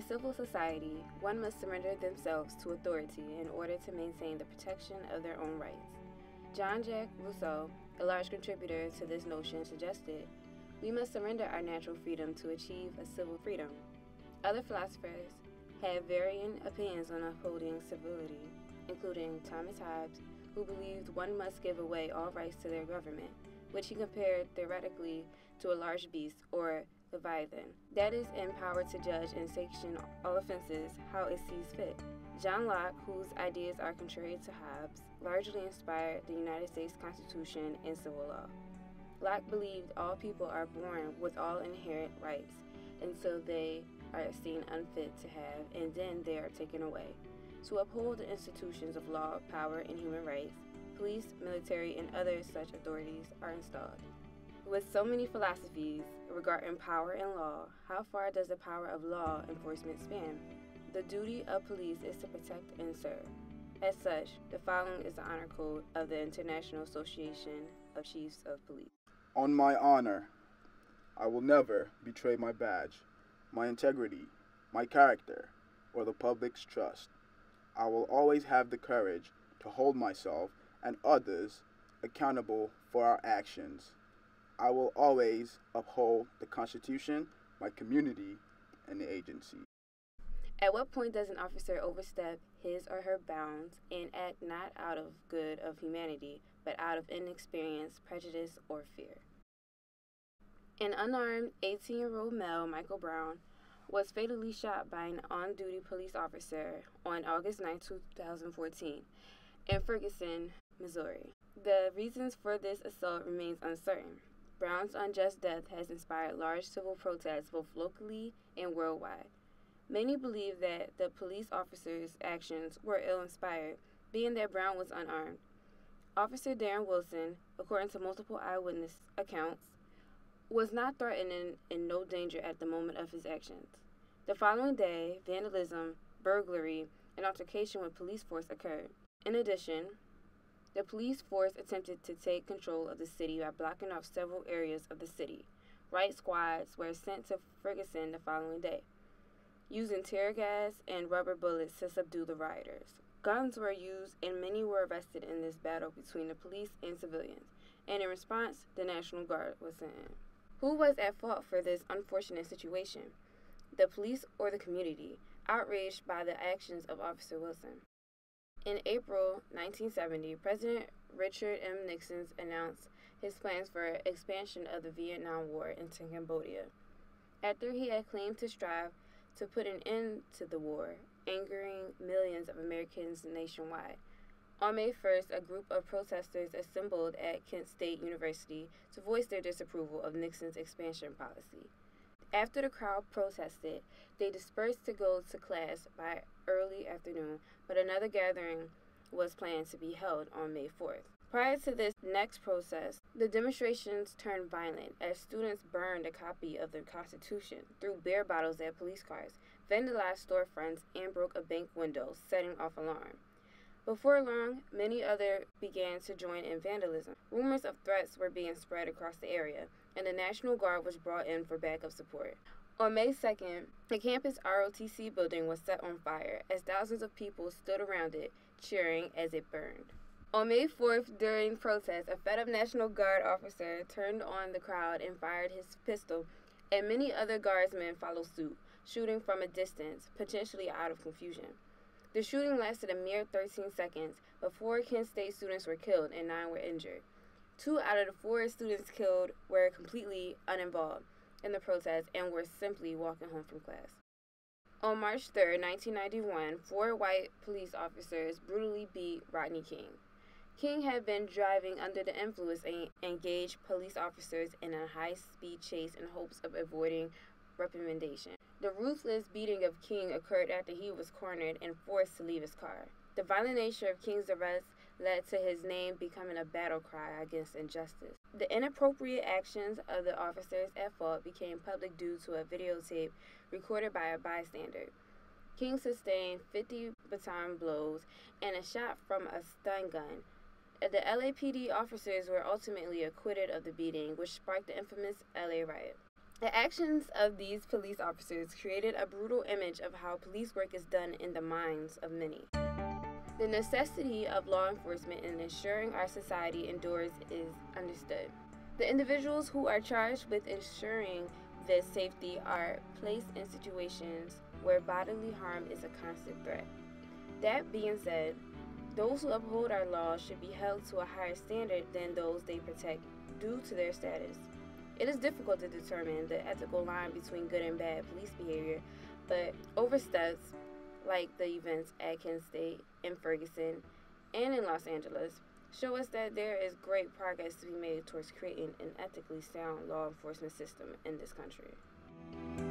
a civil society, one must surrender themselves to authority in order to maintain the protection of their own rights. Jean-Jacques Rousseau, a large contributor to this notion, suggested, "We must surrender our natural freedom to achieve a civil freedom." Other philosophers have varying opinions on upholding civility, including Thomas Hobbes, who believed one must give away all rights to their government, which he compared theoretically to a large beast, or Leviathan, that is empowered to judge and sanction all offenses how it sees fit. John Locke, whose ideas are contrary to Hobbes, largely inspired the United States Constitution and civil law. Locke believed all people are born with all inherent rights until they are seen unfit to have, and then they are taken away. To uphold the institutions of law, power, and human rights, police, military, and other such authorities are installed. With so many philosophies regarding power and law, how far does the power of law enforcement span? The duty of police is to protect and serve. As such, the following is the honor code of the International Association of Chiefs of Police. On my honor, I will never betray my badge, my integrity, my character, or the public's trust. I will always have the courage to hold myself and others accountable for our actions. I will always uphold the Constitution, my community, and the agency. At what point does an officer overstep his or her bounds and act not out of good of humanity, but out of inexperience, prejudice, or fear? An unarmed 18-year-old male, Michael Brown, was fatally shot by an on-duty police officer on August 9, 2014, in Ferguson, Missouri. The reasons for this assault remains uncertain. Brown's unjust death has inspired large civil protests both locally and worldwide. Many believe that the police officer's actions were ill-inspired, being that Brown was unarmed. Officer Darren Wilson, according to multiple eyewitness accounts, was not threatened and in no danger at the moment of his actions. The following day, vandalism, burglary, and altercation with police force occurred. In addition, the police force attempted to take control of the city by blocking off several areas of the city. Riot squads were sent to Ferguson the following day, using tear gas and rubber bullets to subdue the rioters. Guns were used and many were arrested in this battle between the police and civilians, and in response, the National Guard was sent in. Who was at fault for this unfortunate situation? The police or the community, outraged by the actions of Officer Wilson? In April 1970, President Richard M. Nixon announced his plans for expansion of the Vietnam War into Cambodia, after he had claimed to strive to put an end to the war, angering millions of Americans nationwide. On May 1st, a group of protesters assembled at Kent State University to voice their disapproval of Nixon's expansion policy. After the crowd protested, they dispersed to go to class by early afternoon, but another gathering was planned to be held on May 4th. Prior to this next protest, the demonstrations turned violent as students burned a copy of the Constitution, threw beer bottles at police cars, vandalized storefronts, and broke a bank window, setting off alarm. Before long, many others began to join in vandalism. Rumors of threats were being spread across the area, and the National Guard was brought in for backup support. On May 2nd, the campus ROTC building was set on fire as thousands of people stood around it, cheering as it burned. On May 4th, during protests, a fed-up National Guard officer turned on the crowd and fired his pistol, and many other guardsmen followed suit, shooting from a distance, potentially out of confusion. The shooting lasted a mere 13 seconds, but 4 Kent State students were killed and 9 were injured. 2 out of the 4 students killed were completely uninvolved in the protest and were simply walking home from class. On March 3, 1991, 4 white police officers brutally beat Rodney King. King had been driving under the influence and engaged police officers in a high-speed chase in hopes of avoiding reprimandation. The ruthless beating of King occurred after he was cornered and forced to leave his car. The violent nature of King's arrest led to his name becoming a battle cry against injustice. The inappropriate actions of the officers at fault became public due to a videotape recorded by a bystander. King sustained 50 baton blows and a shot from a stun gun. The LAPD officers were ultimately acquitted of the beating, which sparked the infamous LA riot. The actions of these police officers created a brutal image of how police work is done in the minds of many. The necessity of law enforcement in ensuring our society endures is understood. The individuals who are charged with ensuring this safety are placed in situations where bodily harm is a constant threat. That being said, those who uphold our laws should be held to a higher standard than those they protect due to their status. It is difficult to determine the ethical line between good and bad police behavior, but oversteps, like the events at Kent State, in Ferguson, and in Los Angeles, show us that there is great progress to be made towards creating an ethically sound law enforcement system in this country.